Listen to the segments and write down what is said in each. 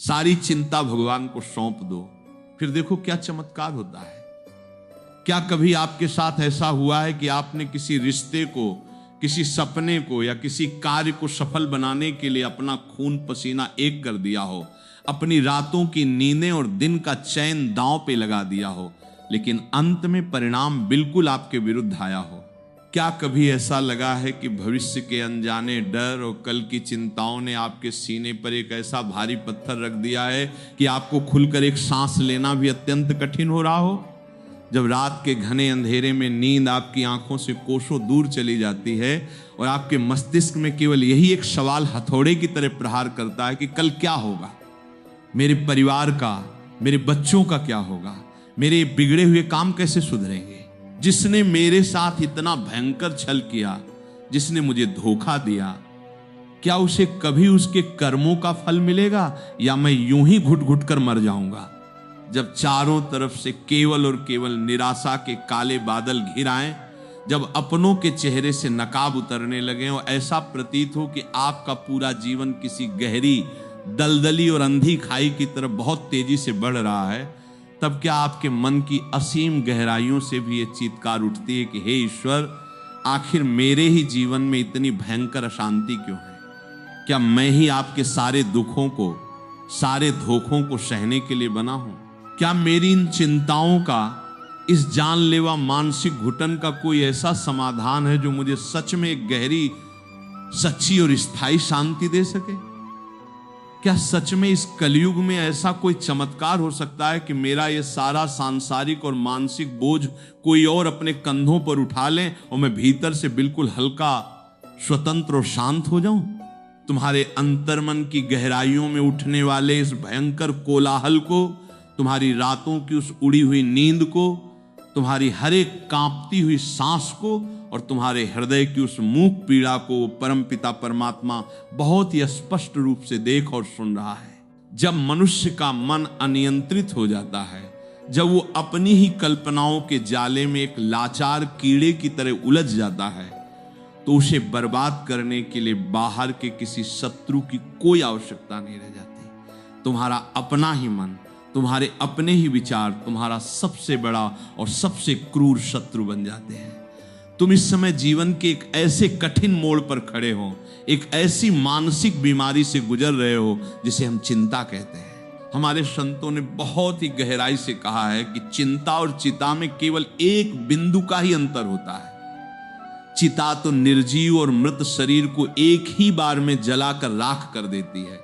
सारी चिंता भगवान को सौंप दो, फिर देखो क्या चमत्कार होता है। क्या कभी आपके साथ ऐसा हुआ है कि आपने किसी रिश्ते को, किसी सपने को या किसी कार्य को सफल बनाने के लिए अपना खून पसीना एक कर दिया हो, अपनी रातों की नींदें और दिन का चैन दांव पे लगा दिया हो, लेकिन अंत में परिणाम बिल्कुल आपके विरुद्ध आया हो? क्या कभी ऐसा लगा है कि भविष्य के अनजाने डर और कल की चिंताओं ने आपके सीने पर एक ऐसा भारी पत्थर रख दिया है कि आपको खुलकर एक सांस लेना भी अत्यंत कठिन हो रहा हो? जब रात के घने अंधेरे में नींद आपकी आंखों से कोसों दूर चली जाती है और आपके मस्तिष्क में केवल यही एक सवाल हथौड़े की तरह प्रहार करता है कि कल क्या होगा, मेरे परिवार का, मेरे बच्चों का क्या होगा, मेरे बिगड़े हुए काम कैसे सुधरेंगे, जिसने मेरे साथ इतना भयंकर छल किया, जिसने मुझे धोखा दिया, क्या उसे कभी उसके कर्मों का फल मिलेगा या मैं यूं ही घुट घुट कर मर जाऊंगा? जब चारों तरफ से केवल और केवल निराशा के काले बादल घिर आए, जब अपनों के चेहरे से नकाब उतरने लगे और ऐसा प्रतीत हो कि आपका पूरा जीवन किसी गहरी दलदली और अंधी खाई की तरफ बहुत तेजी से बढ़ रहा है, तब क्या आपके मन की असीम गहराइयों से भी ये चीत्कार उठती है कि हे ईश्वर, आखिर मेरे ही जीवन में इतनी भयंकर अशांति क्यों है? क्या मैं ही आपके सारे दुखों को, सारे धोखों को सहने के लिए बना हूं? क्या मेरी इन चिंताओं का, इस जानलेवा मानसिक घुटन का कोई ऐसा समाधान है जो मुझे सच में एक गहरी, सच्ची और स्थायी शांति दे सके? क्या सच में इस कलयुग में ऐसा कोई चमत्कार हो सकता है कि मेरा ये सारा सांसारिक और मानसिक बोझ कोई और अपने कंधों पर उठा ले और मैं भीतर से बिल्कुल हल्का, स्वतंत्र और शांत हो जाऊं? तुम्हारे अंतर्मन की गहराइयों में उठने वाले इस भयंकर कोलाहल को, तुम्हारी रातों की उस उड़ी हुई नींद को, तुम्हारी हर एक कांपती हुई सांस को और तुम्हारे हृदय की उस मूक पीड़ा को परमपिता परमात्मा बहुत ही स्पष्ट रूप से देख और सुन रहा है। जब मनुष्य का मन अनियंत्रित हो जाता है, जब वो अपनी ही कल्पनाओं के जाले में एक लाचार कीड़े की तरह उलझ जाता है, तो उसे बर्बाद करने के लिए बाहर के किसी शत्रु की कोई आवश्यकता नहीं रह जाती। तुम्हारा अपना ही मन, तुम्हारे अपने ही विचार तुम्हारा सबसे बड़ा और सबसे क्रूर शत्रु बन जाते हैं। तुम इस समय जीवन के एक ऐसे कठिन मोड़ पर खड़े हो, एक ऐसी मानसिक बीमारी से गुजर रहे हो जिसे हम चिंता कहते हैं। हमारे संतों ने बहुत ही गहराई से कहा है कि चिंता और चिता में केवल एक बिंदु का ही अंतर होता है। चिता तो निर्जीव और मृत शरीर को एक ही बार में जलाकर राख कर देती है,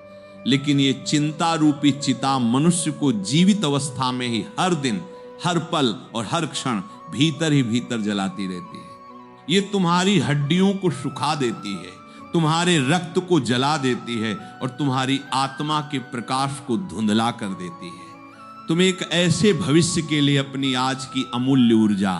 लेकिन ये चिंता रूपी चिता मनुष्य को जीवित अवस्था में ही हर दिन, हर पल और हर क्षण भीतर ही भीतर जलाती रहती है। ये तुम्हारी हड्डियों को सुखा देती है, तुम्हारे रक्त को जला देती है और तुम्हारी आत्मा के प्रकाश को धुंधला कर देती है। तुम एक ऐसे भविष्य के लिए अपनी आज की अमूल्य ऊर्जा,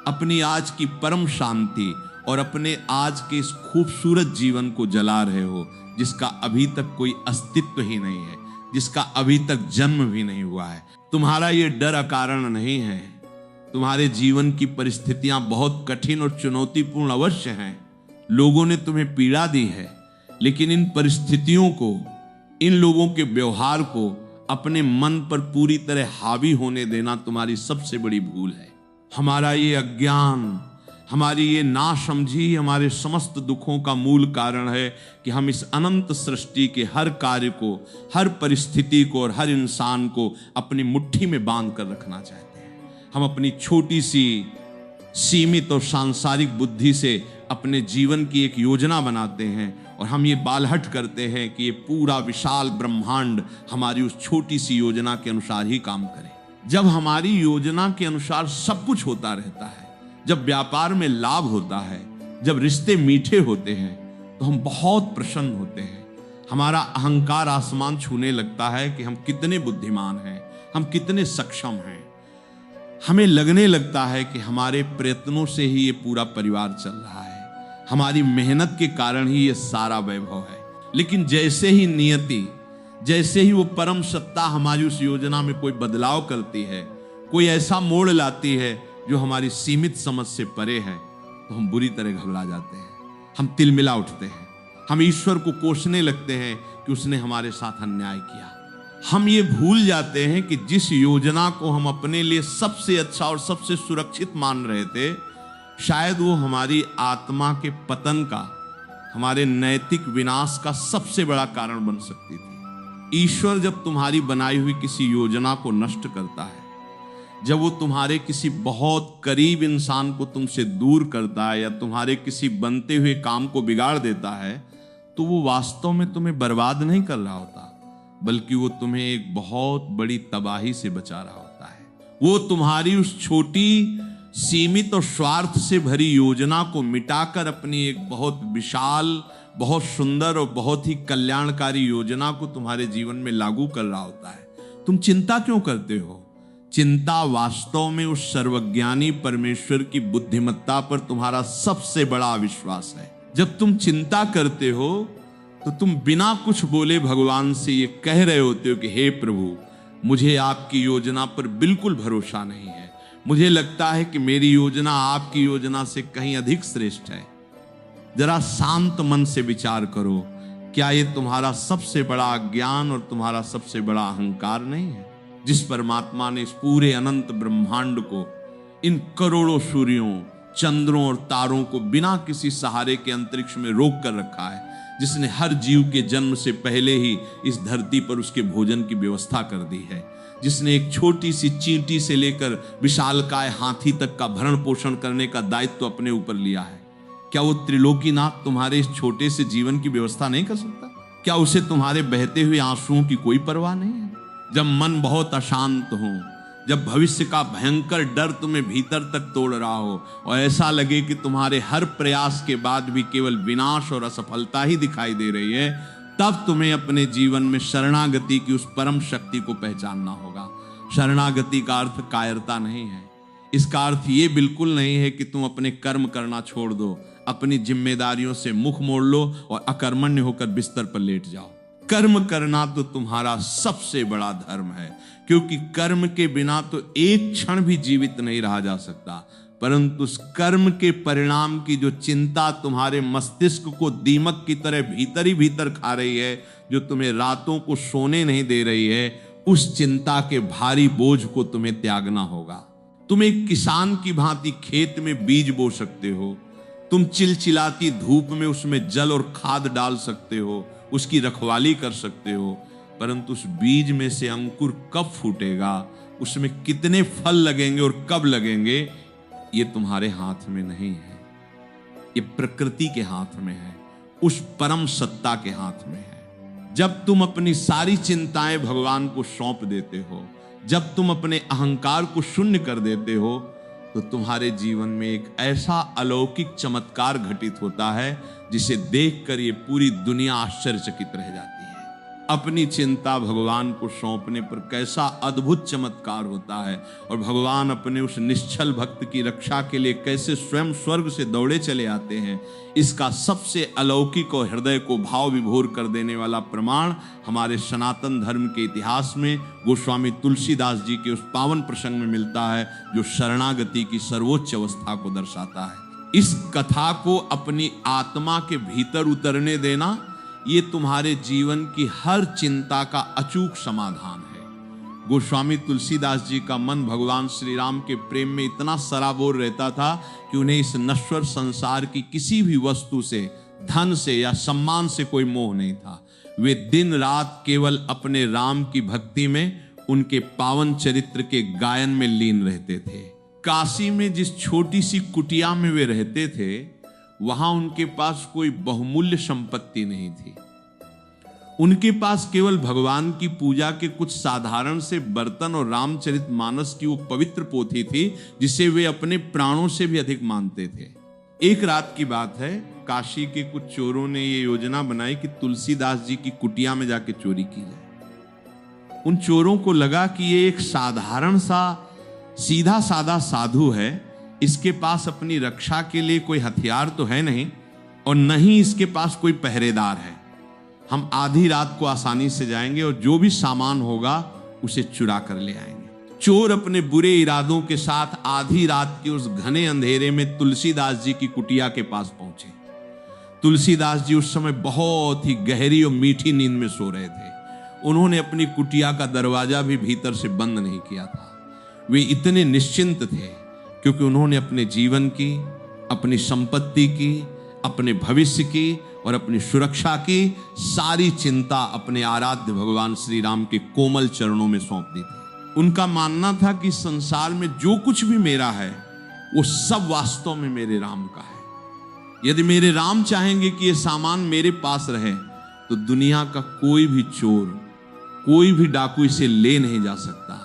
अपनी आज की परम शांति और अपने आज के इस खूबसूरत जीवन को जला रहे हो, जिसका अभी तक कोई अस्तित्व ही नहीं है, जिसका अभी तक जन्म भी नहीं हुआ है। तुम्हारा ये डर अकारण नहीं है। तुम्हारे जीवन की परिस्थितियां बहुत कठिन और चुनौतीपूर्ण अवश्य हैं, लोगों ने तुम्हें पीड़ा दी है, लेकिन इन परिस्थितियों को, इन लोगों के व्यवहार को अपने मन पर पूरी तरह हावी होने देना तुम्हारी सबसे बड़ी भूल है। हमारा ये अज्ञान, हमारी ये नासमझी हमारे समस्त दुखों का मूल कारण है कि हम इस अनंत सृष्टि के हर कार्य को, हर परिस्थिति को और हर इंसान को अपनी मुट्ठी में बांध कर रखना चाहते हैं। हम अपनी छोटी सी सीमित और सांसारिक बुद्धि से अपने जीवन की एक योजना बनाते हैं और हम ये बालहट करते हैं कि ये पूरा विशाल ब्रह्मांड हमारी उस छोटी सी योजना के अनुसार ही काम करे। जब हमारी योजना के अनुसार सब कुछ होता रहता है, जब व्यापार में लाभ होता है, जब रिश्ते मीठे होते हैं, तो हम बहुत प्रसन्न होते हैं। हमारा अहंकार आसमान छूने लगता है कि हम कितने बुद्धिमान हैं, हम कितने सक्षम हैं। हमें लगने लगता है कि हमारे प्रयत्नों से ही ये पूरा परिवार चल रहा है, हमारी मेहनत के कारण ही ये सारा वैभव है। लेकिन जैसे ही नियति, जैसे ही वो परम सत्ता हमारी उस योजना में कोई बदलाव करती है, कोई ऐसा मोड़ लाती है जो हमारी सीमित समझ से परे है, तो हम बुरी तरह घबरा जाते हैं, हम तिलमिला उठते हैं, हम ईश्वर को कोसने लगते हैं कि उसने हमारे साथ अन्याय किया, हम ये भूल जाते हैं कि जिस योजना को हम अपने लिए सबसे अच्छा और सबसे सुरक्षित मान रहे थे, शायद वो हमारी आत्मा के पतन का, हमारे नैतिक विनाश का सबसे बड़ा कारण बन सकती थी। ईश्वर जब तुम्हारी बनाई हुई किसी योजना को नष्ट करता है, जब वो तुम्हारे किसी बहुत करीब इंसान को तुमसे दूर करता है या तुम्हारे किसी बनते हुए काम को बिगाड़ देता है, तो वो वास्तव में तुम्हें बर्बाद नहीं कर रहा होता, बल्कि वो तुम्हें एक बहुत बड़ी तबाही से बचा रहा होता है। वो तुम्हारी उस छोटी, सीमित और स्वार्थ से भरी योजना को मिटाकर अपनी एक बहुत विशाल, बहुत सुंदर और बहुत ही कल्याणकारी योजना को तुम्हारे जीवन में लागू कर रहा होता है। तुम चिंता क्यों करते हो? चिंता वास्तव में उस सर्वज्ञानी परमेश्वर की बुद्धिमत्ता पर तुम्हारा सबसे बड़ा अविश्वास है। जब तुम चिंता करते हो तो तुम बिना कुछ बोले भगवान से ये कह रहे होते हो कि हे प्रभु, मुझे आपकी योजना पर बिल्कुल भरोसा नहीं है। मुझे लगता है कि मेरी योजना आपकी योजना से कहीं अधिक श्रेष्ठ है। जरा शांत मन से विचार करो, क्या ये तुम्हारा सबसे बड़ा अज्ञान और तुम्हारा सबसे बड़ा अहंकार नहीं है? जिस परमात्मा ने इस पूरे अनंत ब्रह्मांड को, इन करोड़ों सूर्यों, चंद्रों और तारों को बिना किसी सहारे के अंतरिक्ष में रोक कर रखा है, जिसने हर जीव के जन्म से पहले ही इस धरती पर उसके भोजन की व्यवस्था कर दी है, जिसने एक छोटी सी चींटी से लेकर विशालकाय हाथी तक का भरण पोषण करने का दायित्व अपने ऊपर लिया है, क्या वो त्रिलोकीनाथ तुम्हारे इस छोटे से जीवन की व्यवस्था नहीं कर सकता? क्या उसे तुम्हारे बहते हुए आंसुओं की कोई परवाह नहीं है? जब मन बहुत अशांत हो, जब भविष्य का भयंकर डर तुम्हें भीतर तक तोड़ रहा हो और ऐसा लगे कि तुम्हारे हर प्रयास के बाद भी केवल विनाश और असफलता ही दिखाई दे रही है, तब तुम्हें अपने जीवन में शरणागति की उस परम शक्ति को पहचानना होगा। शरणागति का अर्थ कायरता नहीं है। इसका अर्थ ये बिल्कुल नहीं है कि तुम अपने कर्म करना छोड़ दो, अपनी जिम्मेदारियों से मुख मोड़ लो और अकर्मण्य होकर बिस्तर पर लेट जाओ। कर्म करना तो तुम्हारा सबसे बड़ा धर्म है, क्योंकि कर्म के बिना तो एक क्षण भी जीवित नहीं रहा जा सकता। परंतु उस कर्म के परिणाम की जो चिंता तुम्हारे मस्तिष्क को दीमक की तरह भीतर ही भीतर खा रही है, जो तुम्हें रातों को सोने नहीं दे रही है, उस चिंता के भारी बोझ को तुम्हें त्यागना होगा। तुम एक किसान की भांति खेत में बीज बो सकते हो, तुम चिलचिलाती धूप में उसमें जल और खाद डाल सकते हो, उसकी रखवाली कर सकते हो, परंतु उस बीज में से अंकुर कब फूटेगा, उसमें कितने फल लगेंगे और कब लगेंगे, ये तुम्हारे हाथ में नहीं है। ये प्रकृति के हाथ में है, उस परम सत्ता के हाथ में है। जब तुम अपनी सारी चिंताएं भगवान को सौंप देते हो, जब तुम अपने अहंकार को शून्य कर देते हो, तो तुम्हारे जीवन में एक ऐसा अलौकिक चमत्कार घटित होता है जिसे देखकर ये पूरी दुनिया आश्चर्यचकित रह जाती है। अपनी चिंता भगवान को सौंपने पर कैसा अद्भुत चमत्कार होता है, और भगवान अपने उस निश्चल भक्त की रक्षा के लिए कैसे स्वयं स्वर्ग से दौड़े चले आते हैं, इसका सबसे अलौकिक और हृदय को भाव विभोर कर देने वाला प्रमाण हमारे सनातन धर्म के इतिहास में गोस्वामी तुलसीदास जी के उस पावन प्रसंग में मिलता है, जो शरणागति की सर्वोच्च अवस्था को दर्शाता है। इस कथा को अपनी आत्मा के भीतर उतरने देना, ये तुम्हारे जीवन की हर चिंता का अचूक समाधान है। गोस्वामी तुलसीदास जी का मन भगवान श्री राम के प्रेम में इतना सराबोर रहता था कि उन्हें इस नश्वर संसार की किसी भी वस्तु से, धन से या सम्मान से कोई मोह नहीं था। वे दिन रात केवल अपने राम की भक्ति में, उनके पावन चरित्र के गायन में लीन रहते थे। काशी में जिस छोटी सी कुटिया में वे रहते थे, वहां उनके पास कोई बहुमूल्य संपत्ति नहीं थी। उनके पास केवल भगवान की पूजा के कुछ साधारण से बर्तन और रामचरितमानस की वो पवित्र पोथी थी, जिसे वे अपने प्राणों से भी अधिक मानते थे। एक रात की बात है, काशी के कुछ चोरों ने ये योजना बनाई कि तुलसीदास जी की कुटिया में जाके चोरी की जाए। उन चोरों को लगा कि ये एक साधारण सा सीधा साधा साधु है, इसके पास अपनी रक्षा के लिए कोई हथियार तो है नहीं और न ही इसके पास कोई पहरेदार है। हम आधी रात को आसानी से जाएंगे और जो भी सामान होगा उसे चुरा कर ले आएंगे। चोर अपने बुरे इरादों के साथ आधी रात के उस घने अंधेरे में तुलसीदास जी की कुटिया के पास पहुंचे। तुलसीदास जी उस समय बहुत ही गहरी और मीठी नींद में सो रहे थे। उन्होंने अपनी कुटिया का दरवाजा भी भीतर से बंद नहीं किया था। वे इतने निश्चिंत थे क्योंकि उन्होंने अपने जीवन की, अपनी संपत्ति की, अपने भविष्य की और अपनी सुरक्षा की सारी चिंता अपने आराध्य भगवान श्री राम के कोमल चरणों में सौंप दी थी। उनका मानना था कि संसार में जो कुछ भी मेरा है वो सब वास्तव में मेरे राम का है। यदि मेरे राम चाहेंगे कि ये सामान मेरे पास रहे तो दुनिया का कोई भी चोर, कोई भी डाकू इसे ले नहीं जा सकता।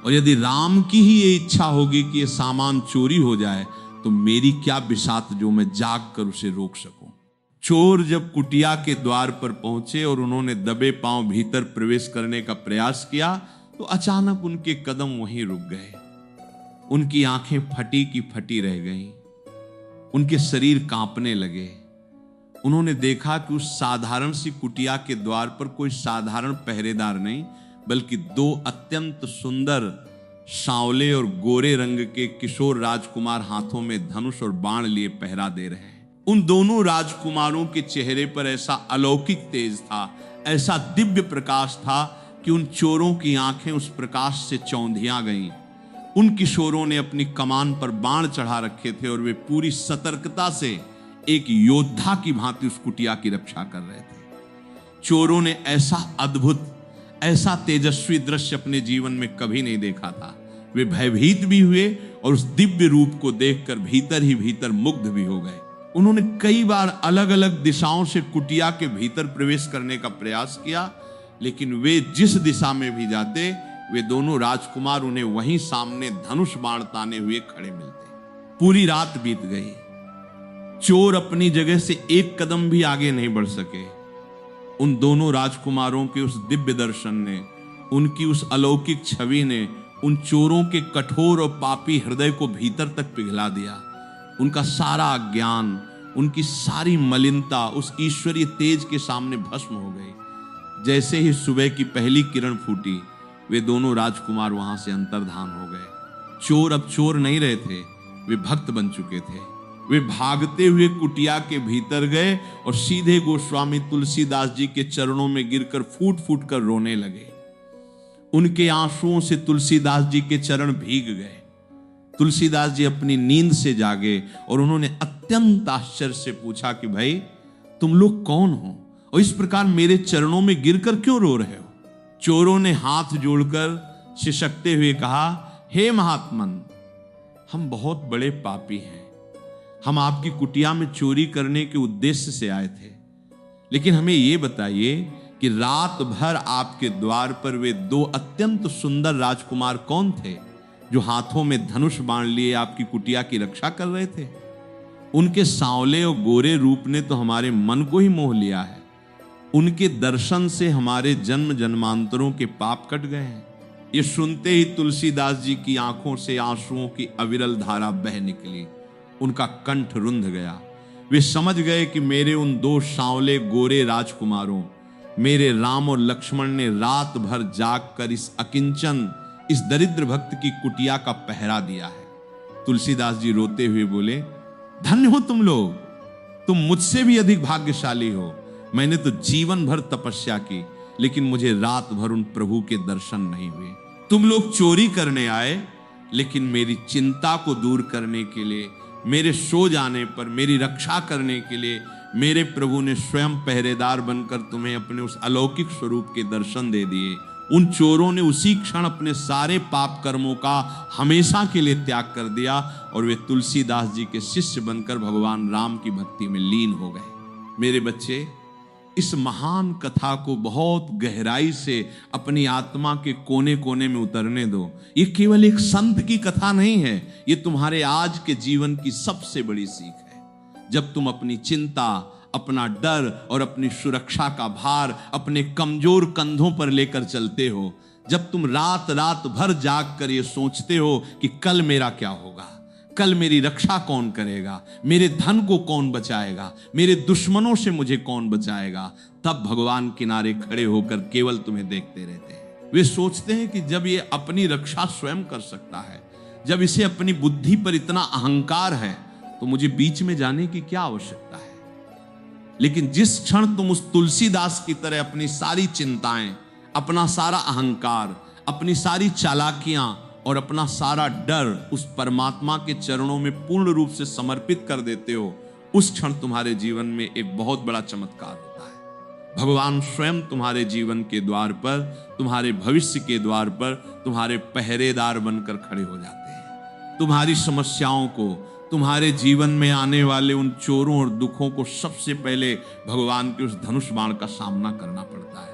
और यदि राम की ही ये इच्छा होगी कि ये सामान चोरी हो जाए तो मेरी क्या बिसात जो मैं जाग कर उसे रोक सकूं। चोर जब कुटिया के द्वार पर पहुंचे और उन्होंने दबे पांव भीतर प्रवेश करने का प्रयास किया तो अचानक उनके कदम वहीं रुक गए। उनकी आंखें फटी की फटी रह गईं, उनके शरीर कांपने लगे। उन्होंने देखा कि उस साधारण सी कुटिया के द्वार पर कोई साधारण पहरेदार नहीं, बल्कि दो अत्यंत सुंदर सांवले और गोरे रंग के किशोर राजकुमार हाथों में धनुष और बाण लिए पहरा दे रहे हैं। उन दोनों राजकुमारों के चेहरे पर ऐसा अलौकिक तेज था, ऐसा दिव्य प्रकाश था कि उन चोरों की आंखें उस प्रकाश से चौंधियां गईं। उन किशोरों ने अपनी कमान पर बाण चढ़ा रखे थे और वे पूरी सतर्कता से एक योद्धा की भांति उस कुटिया की रक्षा कर रहे थे। चोरों ने ऐसा अद्भुत, ऐसा तेजस्वी दृश्य अपने जीवन में कभी नहीं देखा था। वे भयभीत भी हुए और उस दिव्य रूप को देखकर भीतर ही भीतर मुग्ध भी हो गए। उन्होंने कई बार अलग अलग दिशाओं से कुटिया के भीतर प्रवेश करने का प्रयास किया, लेकिन वे जिस दिशा में भी जाते वे दोनों राजकुमार उन्हें वहीं सामने धनुष बाण ताने हुए खड़े मिलते। पूरी रात बीत गई, चोर अपनी जगह से एक कदम भी आगे नहीं बढ़ सके। उन दोनों राजकुमारों के उस दिव्य दर्शन ने, उनकी उस अलौकिक छवि ने उन चोरों के कठोर और पापी हृदय को भीतर तक पिघला दिया। उनका सारा अज्ञान, उनकी सारी मलिनता उस ईश्वरीय तेज के सामने भस्म हो गई। जैसे ही सुबह की पहली किरण फूटी, वे दोनों राजकुमार वहां से अंतर्धान हो गए। चोर अब चोर नहीं रहे थे, वे भक्त बन चुके थे। वे भागते हुए कुटिया के भीतर गए और सीधे गोस्वामी तुलसीदास जी के चरणों में गिरकर फूट फूट कर रोने लगे। उनके आंसुओं से तुलसीदास जी के चरण भीग गए। तुलसीदास जी अपनी नींद से जागे और उन्होंने अत्यंत आश्चर्य से पूछा कि भाई तुम लोग कौन हो और इस प्रकार मेरे चरणों में गिरकर क्यों रो रहे हो। चोरों ने हाथ जोड़कर सिसकते हुए कहा, हे महात्मन, हम बहुत बड़े पापी हैं। हम आपकी कुटिया में चोरी करने के उद्देश्य से आए थे, लेकिन हमें यह बताइए कि रात भर आपके द्वार पर वे दो अत्यंत सुंदर राजकुमार कौन थे जो हाथों में धनुष बाण लिए आपकी कुटिया की रक्षा कर रहे थे। उनके सांवले और गोरे रूप ने तो हमारे मन को ही मोह लिया है। उनके दर्शन से हमारे जन्म जन्मांतरों के पाप कट गए हैं। ये सुनते ही तुलसीदास जी की आंखों से आंसुओं की अविरल धारा बह निकली। उनका कंठ रुंध गया। वे समझ गए कि मेरे उन दो सांवले गोरे राजकुमारों, मेरे राम और लक्ष्मण ने रात भर जागकर इस अकिंचन, इस दरिद्र भक्त की कुटिया का पहरा दिया है। तुलसीदास जी रोते हुए बोले, धन्य हो तुम लोग, तुम मुझसे भी अधिक भाग्यशाली हो। मैंने तो जीवन भर तपस्या की, लेकिन मुझे रात भर उन प्रभु के दर्शन नहीं हुए। तुम लोग चोरी करने आए, लेकिन मेरी चिंता को दूर करने के लिए, मेरे सो जाने पर मेरी रक्षा करने के लिए मेरे प्रभु ने स्वयं पहरेदार बनकर तुम्हें अपने उस अलौकिक स्वरूप के दर्शन दे दिए। उन चोरों ने उसी क्षण अपने सारे पाप कर्मों का हमेशा के लिए त्याग कर दिया और वे तुलसीदास जी के शिष्य बनकर भगवान राम की भक्ति में लीन हो गए। मेरे बच्चे, इस महान कथा को बहुत गहराई से अपनी आत्मा के कोने कोने में उतरने दो। ये केवल एक संत की कथा नहीं है, ये तुम्हारे आज के जीवन की सबसे बड़ी सीख है। जब तुम अपनी चिंता, अपना डर और अपनी सुरक्षा का भार अपने कमजोर कंधों पर लेकर चलते हो, जब तुम रात रात भर जाग कर ये सोचते हो कि कल मेरा क्या होगा, कल मेरी रक्षा कौन करेगा, मेरे धन को कौन बचाएगा, मेरे दुश्मनों से मुझे कौन बचाएगा, तब भगवान किनारे खड़े होकर केवल तुम्हें देखते रहते हैं। वे सोचते हैं कि जब ये अपनी रक्षा स्वयं कर सकता है, जब इसे अपनी बुद्धि पर इतना अहंकार है, तो मुझे बीच में जाने की क्या आवश्यकता है। लेकिन जिस क्षण तुम उस तुलसीदास की तरह अपनी सारी चिंताएं, अपना सारा अहंकार, अपनी सारी चालाकियां और अपना सारा डर उस परमात्मा के चरणों में पूर्ण रूप से समर्पित कर देते हो, उस क्षण तुम्हारे जीवन में एक बहुत बड़ा चमत्कार होता है। भगवान स्वयं तुम्हारे जीवन के द्वार पर, तुम्हारे भविष्य के द्वार पर तुम्हारे पहरेदार बनकर खड़े हो जाते हैं। तुम्हारी समस्याओं को, तुम्हारे जीवन में आने वाले उन चोरों और दुखों को सबसे पहले भगवान के उस धनुष बाण का सामना करना पड़ता है।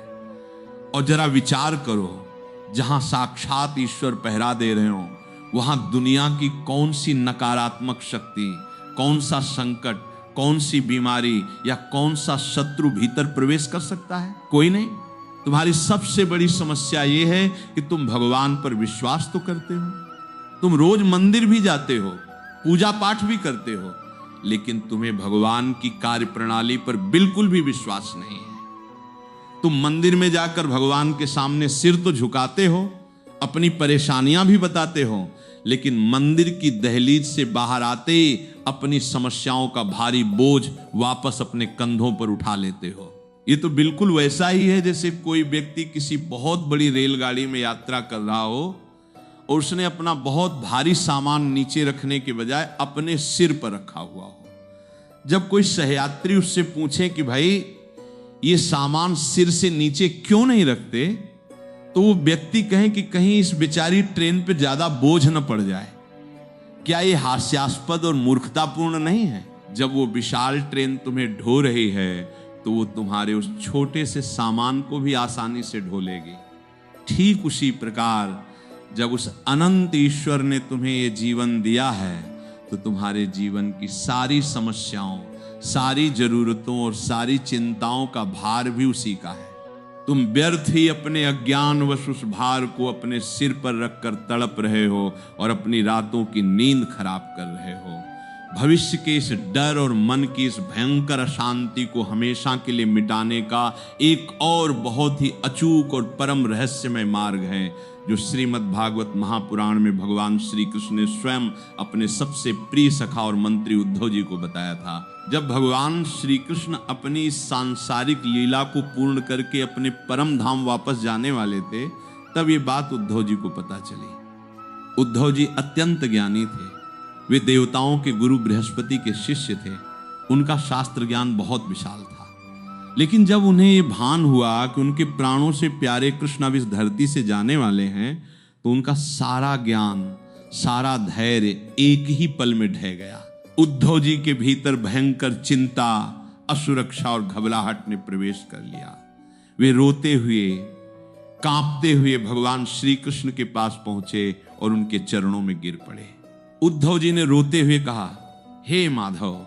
और जरा विचार करो, जहां साक्षात ईश्वर पहरा दे रहे हो, वहां दुनिया की कौन सी नकारात्मक शक्ति, कौन सा संकट, कौन सी बीमारी या कौन सा शत्रु भीतर प्रवेश कर सकता है? कोई नहीं। तुम्हारी सबसे बड़ी समस्या यह है कि तुम भगवान पर विश्वास तो करते हो, तुम रोज मंदिर भी जाते हो, पूजा पाठ भी करते हो, लेकिन तुम्हें भगवान की कार्य प्रणाली पर बिल्कुल भी विश्वास नहीं है। तुम मंदिर में जाकर भगवान के सामने सिर तो झुकाते हो, अपनी परेशानियां भी बताते हो, लेकिन मंदिर की दहलीज से बाहर आते ही अपनी समस्याओं का भारी बोझ वापस अपने कंधों पर उठा लेते हो। ये तो बिल्कुल वैसा ही है जैसे कोई व्यक्ति किसी बहुत बड़ी रेलगाड़ी में यात्रा कर रहा हो और उसने अपना बहुत भारी सामान नीचे रखने के बजाय अपने सिर पर रखा हुआ हो। जब कोई सहयात्री उससे पूछे कि भाई ये सामान सिर से नीचे क्यों नहीं रखते, तो वो व्यक्ति कहे कि कहीं इस बेचारी ट्रेन पे ज्यादा बोझ न पड़ जाए। क्या ये हास्यास्पद और मूर्खतापूर्ण नहीं है? जब वो विशाल ट्रेन तुम्हें ढो रही है तो वो तुम्हारे उस छोटे से सामान को भी आसानी से ढो लेगी। ठीक उसी प्रकार जब उस अनंत ईश्वर ने तुम्हें ये जीवन दिया है तो तुम्हारे जीवन की सारी समस्याओं, सारी जरूरतों और सारी चिंताओं का भार भी उसी का है। तुम व्यर्थ ही अपने अज्ञानवश उस भार को अपने सिर पर रखकर तड़प रहे हो और अपनी रातों की नींद खराब कर रहे हो। भविष्य के इस डर और मन की इस भयंकर अशांति को हमेशा के लिए मिटाने का एक और बहुत ही अचूक और परम रहस्यमय मार्ग है, जो श्रीमद् भागवत महापुराण में भगवान श्री कृष्ण ने स्वयं अपने सबसे प्रिय सखा और मंत्री उद्धव जी को बताया था। जब भगवान श्री कृष्ण अपनी इस सांसारिक लीला को पूर्ण करके अपने परम धाम वापस जाने वाले थे, तब ये बात उद्धव जी को पता चली। उद्धव जी अत्यंत ज्ञानी थे, वे देवताओं के गुरु बृहस्पति के शिष्य थे, उनका शास्त्र ज्ञान बहुत विशाल था। लेकिन जब उन्हें ये भान हुआ कि उनके प्राणों से प्यारे कृष्ण अब इस धरती से जाने वाले हैं, तो उनका सारा ज्ञान, सारा धैर्य एक ही पल में ढह गया। उद्धव जी के भीतर भयंकर चिंता, असुरक्षा और घबराहट ने प्रवेश कर लिया। वे रोते हुए, कांपते हुए भगवान श्री कृष्ण के पास पहुंचे और उनके चरणों में गिर पड़े। उद्धव जी ने रोते हुए कहा, हे माधव,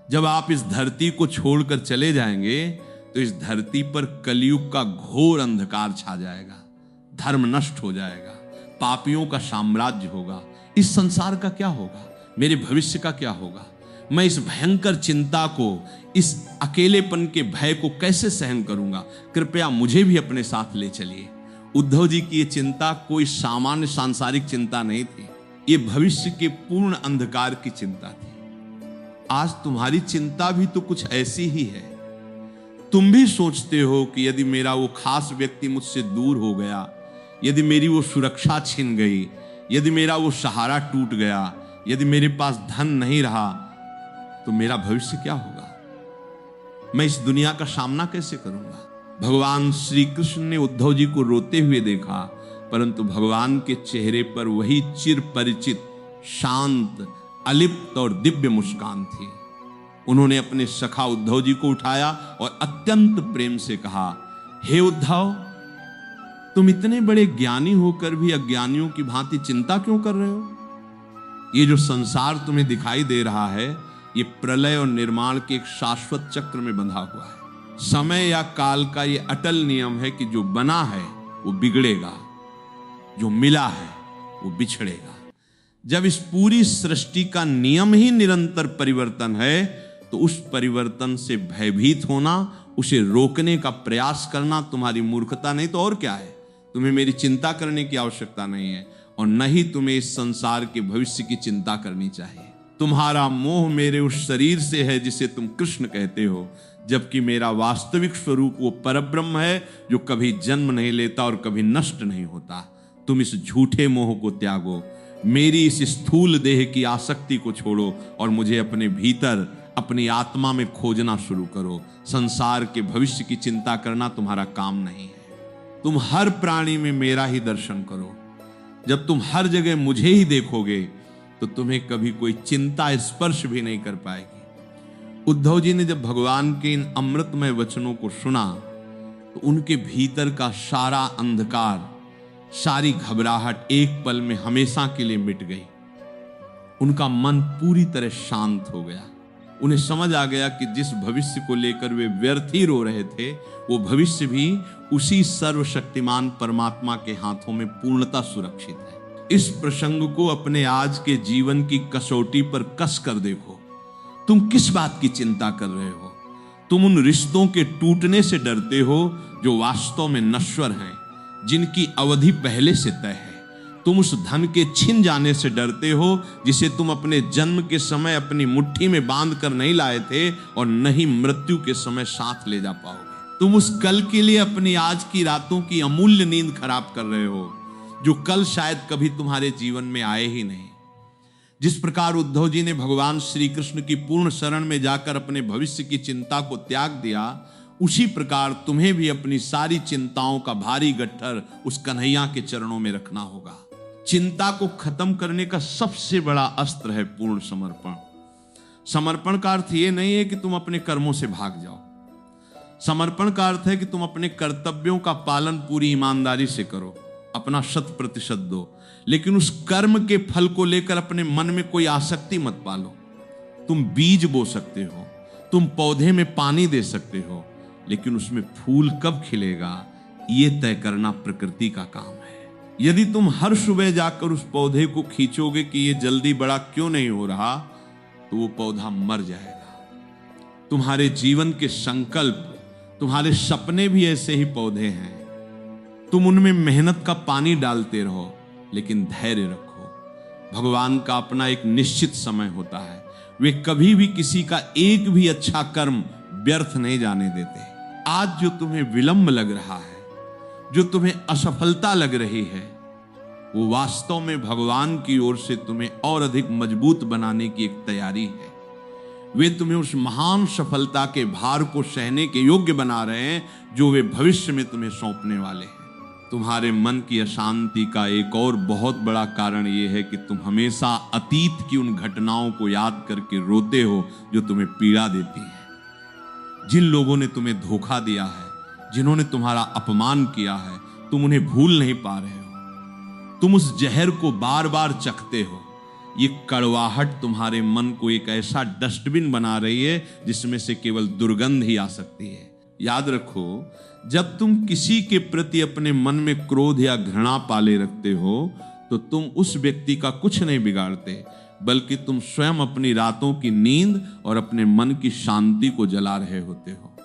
जब आप इस धरती को छोड़कर चले जाएंगे तो इस धरती पर कलयुग का घोर अंधकार छा जाएगा, धर्म नष्ट हो जाएगा, पापियों का साम्राज्य होगा। इस संसार का क्या होगा? मेरे भविष्य का क्या होगा? मैं इस भयंकर चिंता को, इस अकेलेपन के भय को कैसे सहन करूंगा? कृपया मुझे भी अपने साथ ले चलिए। उद्धव जी की ये चिंता कोई सामान्य सांसारिक चिंता नहीं थी, ये भविष्य के पूर्ण अंधकार की चिंता थी। आज तुम्हारी चिंता भी तो कुछ ऐसी ही है। तुम भी सोचते हो कि यदि मेरा वो खास व्यक्ति मुझसे दूर हो गया, यदि मेरी वो सुरक्षा छिन गई, यदि मेरा वो सहारा टूट गया, यदि मेरे पास धन नहीं रहा, तो मेरा भविष्य क्या होगा? मैं इस दुनिया का सामना कैसे करूंगा? भगवान श्री कृष्ण ने उद्धव जी को रोते हुए देखा, परंतु भगवान के चेहरे पर वही चिर परिचित, शांत, अलिप्त और दिव्य मुस्कान थी। उन्होंने अपने सखा उद्धव जी को उठाया और अत्यंत प्रेम से कहा, हे उद्धव, तुम इतने बड़े ज्ञानी होकर भी अज्ञानियों की भांति चिंता क्यों कर रहे हो? ये जो संसार तुम्हें दिखाई दे रहा है, ये प्रलय और निर्माण के एक शाश्वत चक्र में बंधा हुआ है। समय या काल का ये अटल नियम है कि जो बना है वो बिगड़ेगा, जो मिला है वो बिछड़ेगा। जब इस पूरी सृष्टि का नियम ही निरंतर परिवर्तन है, तो उस परिवर्तन से भयभीत होना, उसे रोकने का प्रयास करना तुम्हारी मूर्खता नहीं तो और क्या है। तुम्हें मेरी चिंता करने की आवश्यकता नहीं है, और न ही तुम्हें इस संसार के भविष्य की चिंता करनी चाहिए। तुम्हारा मोह मेरे उस शरीर से है जिसे तुम कृष्ण कहते हो, जबकि मेरा वास्तविक स्वरूप वो परब्रह्म है जो कभी जन्म नहीं लेता और कभी नष्ट नहीं होता। तुम इस झूठे मोह को त्यागो, मेरी इस स्थूल देह की आसक्ति को छोड़ो और मुझे अपने भीतर अपनी आत्मा में खोजना शुरू करो। संसार के भविष्य की चिंता करना तुम्हारा काम नहीं है। तुम हर प्राणी में मेरा ही दर्शन करो। जब तुम हर जगह मुझे ही देखोगे तो तुम्हें कभी कोई चिंता स्पर्श भी नहीं कर पाएगी। उद्धव जी ने जब भगवान के इन अमृतमय वचनों को सुना तो उनके भीतर का सारा अंधकार, सारी घबराहट एक पल में हमेशा के लिए मिट गई। उनका मन पूरी तरह शांत हो गया। उन्हें समझ आ गया कि जिस भविष्य को लेकर वे व्यर्थ ही रो रहे थे, वो भविष्य भी उसी सर्वशक्तिमान परमात्मा के हाथों में पूर्णतः सुरक्षित है। इस प्रसंग को अपने आज के जीवन की कसौटी पर कस कर देखो। तुम किस बात की चिंता कर रहे हो? तुम उन रिश्तों के टूटने से डरते हो जो वास्तव में नश्वर हैं, जिनकी अवधि पहले से तय है। तुम उस धन के छिन जाने से डरते हो जिसे तुम अपने जन्म के समय अपनी मुट्ठी में बांध कर नहीं लाए थे और नहीं मृत्यु के समय साथ ले जा पाओगे। तुम उस कल के लिए अपनी आज की रातों की अमूल्य नींद खराब कर रहे हो जो कल शायद कभी तुम्हारे जीवन में आए ही नहीं। जिस प्रकार उद्धव जी ने भगवान श्री कृष्ण की पूर्ण शरण में जाकर अपने भविष्य की चिंता को त्याग दिया, उसी प्रकार तुम्हें भी अपनी सारी चिंताओं का भारी गट्ठर उस कन्हैया के चरणों में रखना होगा। चिंता को खत्म करने का सबसे बड़ा अस्त्र है पूर्ण समर्पण। समर्पण का अर्थ यह नहीं है कि तुम अपने कर्मों से भाग जाओ। समर्पण का अर्थ है कि तुम अपने कर्तव्यों का पालन पूरी ईमानदारी से करो, अपना 100% दो, लेकिन उस कर्म के फल को लेकर अपने मन में कोई आसक्ति मत पालो। तुम बीज बो सकते हो, तुम पौधे में पानी दे सकते हो, लेकिन उसमें फूल कब खिलेगा यह तय करना प्रकृति का काम है। यदि तुम हर सुबह जाकर उस पौधे को खींचोगे कि यह जल्दी बड़ा क्यों नहीं हो रहा, तो वो पौधा मर जाएगा। तुम्हारे जीवन के संकल्प, तुम्हारे सपने भी ऐसे ही पौधे हैं। तुम उनमें मेहनत का पानी डालते रहो, लेकिन धैर्य रखो। भगवान का अपना एक निश्चित समय होता है। वे कभी भी किसी का एक भी अच्छा कर्म व्यर्थ नहीं जाने देते। आज जो तुम्हें विलंब लग रहा है, जो तुम्हें असफलता लग रही है, वो वास्तव में भगवान की ओर से तुम्हें और अधिक मजबूत बनाने की एक तैयारी है। वे तुम्हें उस महान सफलता के भार को सहने के योग्य बना रहे हैं जो वे भविष्य में तुम्हें सौंपने वाले हैं। तुम्हारे मन की अशांति का एक और बहुत बड़ा कारण यह है कि तुम हमेशा अतीत की उन घटनाओं को याद करके रोते हो जो तुम्हें पीड़ा देती है। जिन लोगों ने तुम्हें धोखा दिया है, जिन्होंने तुम्हारा अपमान किया है, तुम उन्हें भूल नहीं पा रहे हो। तुम उस जहर को बार बार चखते हो। ये कड़वाहट तुम्हारे मन को एक ऐसा डस्टबिन बना रही है जिसमें से केवल दुर्गंध ही आ सकती है। याद रखो, जब तुम किसी के प्रति अपने मन में क्रोध या घृणा पाले रखते हो तो तुम उस व्यक्ति का कुछ नहीं बिगाड़ते, बल्कि तुम स्वयं अपनी रातों की नींद और अपने मन की शांति को जला रहे होते हो।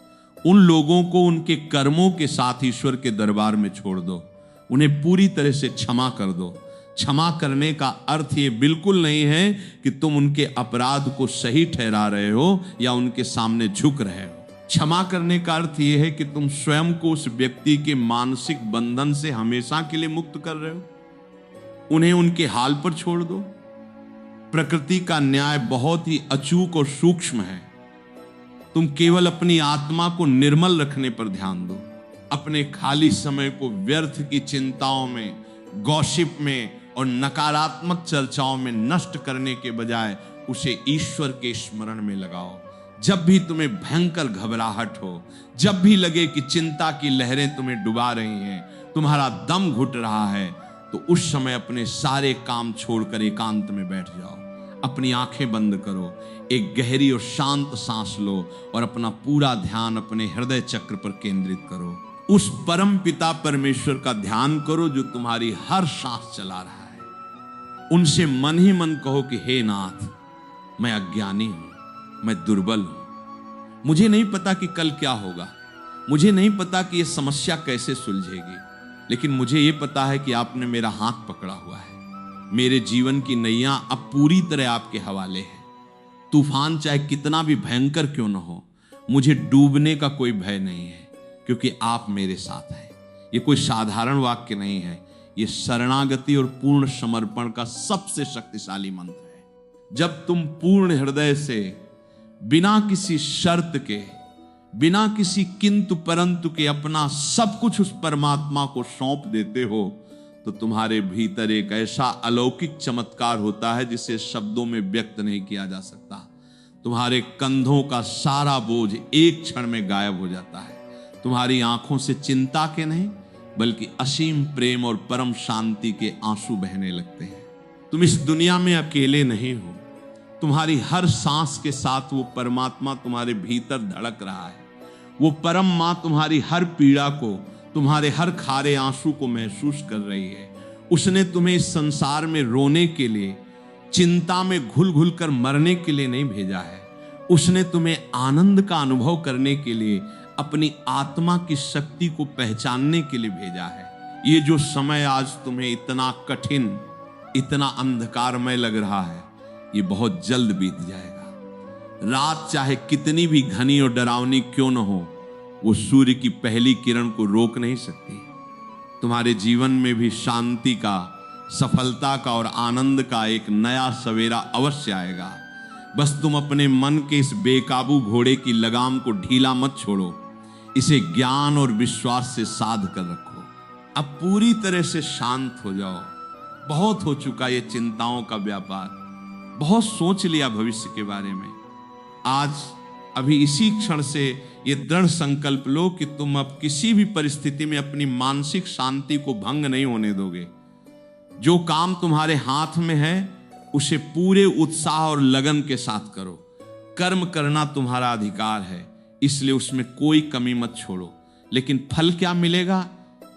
उन लोगों को उनके कर्मों के साथ ईश्वर के दरबार में छोड़ दो। उन्हें पूरी तरह से क्षमा कर दो। क्षमा करने का अर्थ ये बिल्कुल नहीं है कि तुम उनके अपराध को सही ठहरा रहे हो या उनके सामने झुक रहे हो। क्षमा करने का अर्थ यह है कि तुम स्वयं को उस व्यक्ति के मानसिक बंधन से हमेशा के लिए मुक्त कर रहे हो। उन्हें उनके हाल पर छोड़ दो। प्रकृति का न्याय बहुत ही अचूक और सूक्ष्म है। तुम केवल अपनी आत्मा को निर्मल रखने पर ध्यान दो। अपने खाली समय को व्यर्थ की चिंताओं में, गॉसिप में और नकारात्मक चर्चाओं में नष्ट करने के बजाय उसे ईश्वर के स्मरण में लगाओ। जब भी तुम्हें भयंकर घबराहट हो, जब भी लगे कि चिंता की लहरें तुम्हें डुबा रही हैं, तुम्हारा दम घुट रहा है, तो उस समय अपने सारे काम छोड़कर एकांत में बैठ जाओ। अपनी आंखें बंद करो, एक गहरी और शांत सांस लो और अपना पूरा ध्यान अपने हृदय चक्र पर केंद्रित करो। उस परम पिता परमेश्वर का ध्यान करो जो तुम्हारी हर सांस चला रहा है। उनसे मन ही मन कहो कि हे नाथ, मैं अज्ञानी हूं, मैं दुर्बल हूं, मुझे नहीं पता कि कल क्या होगा, मुझे नहीं पता कि यह समस्या कैसे सुलझेगी, लेकिन मुझे यह पता है कि आपने मेरा हाथ पकड़ा हुआ है। मेरे जीवन की नैया अब पूरी तरह आपके हवाले है। तूफान चाहे कितना भी भयंकर क्यों न हो, मुझे डूबने का कोई भय नहीं है, क्योंकि आप मेरे साथ हैं। ये कोई साधारण वाक्य नहीं है, ये शरणागति और पूर्ण समर्पण का सबसे शक्तिशाली मंत्र है। जब तुम पूर्ण हृदय से, बिना किसी शर्त के, बिना किसी किंतु परंतु के अपना सब कुछ उस परमात्मा को सौंप देते हो, तो तुम्हारे भीतर एक ऐसा अलौकिक चमत्कार होता है जिसे शब्दों में व्यक्त नहीं किया जा सकता। तुम्हारे कंधों का सारा बोझ एक क्षण में गायब हो जाता है। तुम्हारी आंखों से चिंता के नहीं, बल्कि असीम प्रेम और परम शांति के आंसू बहने लगते हैं। तुम इस दुनिया में अकेले नहीं हो। तुम्हारी हर सांस के साथ वो परमात्मा तुम्हारे भीतर धड़क रहा है। वो परम मां तुम्हारी हर पीड़ा को, तुम्हारे हर खारे आंसू को महसूस कर रही है। उसने तुम्हें इस संसार में रोने के लिए, चिंता में घुल घुल कर मरने के लिए नहीं भेजा है। उसने तुम्हें आनंद का अनुभव करने के लिए, अपनी आत्मा की शक्ति को पहचानने के लिए भेजा है। ये जो समय आज तुम्हें इतना कठिन, इतना अंधकारमय लग रहा है, ये बहुत जल्द बीत जाएगा। रात चाहे कितनी भी घनी और डरावनी क्यों न हो, वो सूर्य की पहली किरण को रोक नहीं सकती। तुम्हारे जीवन में भी शांति का, सफलता का और आनंद का एक नया सवेरा अवश्य आएगा। बस तुम अपने मन के इस बेकाबू घोड़े की लगाम को ढीला मत छोड़ो। इसे ज्ञान और विश्वास से साध कर रखो। अब पूरी तरह से शांत हो जाओ। बहुत हो चुका ये चिंताओं का व्यापार। बहुत सोच लिया भविष्य के बारे में। आज अभी इसी क्षण से ये दृढ़ संकल्प लो कि तुम अब किसी भी परिस्थिति में अपनी मानसिक शांति को भंग नहीं होने दोगे। जो काम तुम्हारे हाथ में है उसे पूरे उत्साह और लगन के साथ करो। कर्म करना तुम्हारा अधिकार है, इसलिए उसमें कोई कमी मत छोड़ो। लेकिन फल क्या मिलेगा,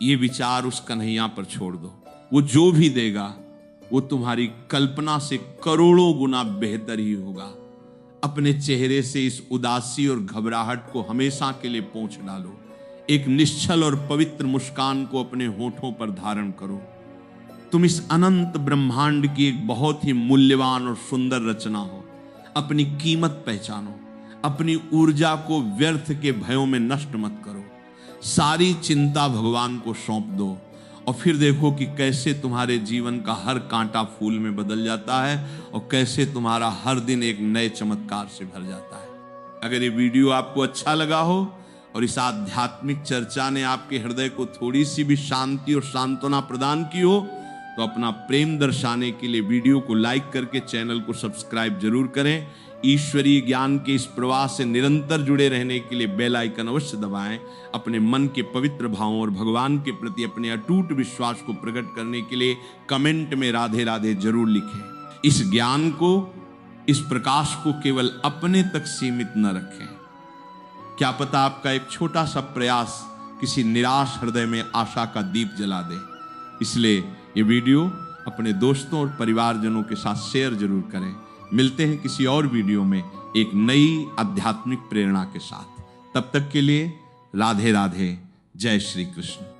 ये विचार उस कन्हैया पर छोड़ दो। वो जो भी देगा वो तुम्हारी कल्पना से करोड़ों गुना बेहतर ही होगा। अपने चेहरे से इस उदासी और घबराहट को हमेशा के लिए पोंछ डालो। एक निश्चल और पवित्र मुस्कान को अपने होठों पर धारण करो। तुम इस अनंत ब्रह्मांड की एक बहुत ही मूल्यवान और सुंदर रचना हो। अपनी कीमत पहचानो। अपनी ऊर्जा को व्यर्थ के भयों में नष्ट मत करो। सारी चिंता भगवान को सौंप दो और फिर देखो कि कैसे तुम्हारे जीवन का हर कांटा फूल में बदल जाता है और कैसे तुम्हारा हर दिन एक नए चमत्कार से भर जाता है। अगर ये वीडियो आपको अच्छा लगा हो और इस आध्यात्मिक चर्चा ने आपके हृदय को थोड़ी सी भी शांति और सांत्वना प्रदान की हो, तो अपना प्रेम दर्शाने के लिए वीडियो को लाइक करके चैनल को सब्सक्राइब जरूर करें। ईश्वरीय ज्ञान के इस प्रवाह से निरंतर जुड़े रहने के लिए बेल आइकन अवश्य दबाएं। अपने मन के पवित्र भावों और भगवान के प्रति अपने अटूट विश्वास को प्रकट करने के लिए कमेंट में राधे राधे जरूर लिखें। इस ज्ञान को, इस प्रकाश को केवल अपने तक सीमित न रखें। क्या पता आपका एक छोटा सा प्रयास किसी निराश हृदय में आशा का दीप जला दे। इसलिए ये वीडियो अपने दोस्तों और परिवारजनों के साथ शेयर जरूर करें। मिलते हैं किसी और वीडियो में एक नई आध्यात्मिक प्रेरणा के साथ। तब तक के लिए राधे राधे, जय श्री कृष्ण।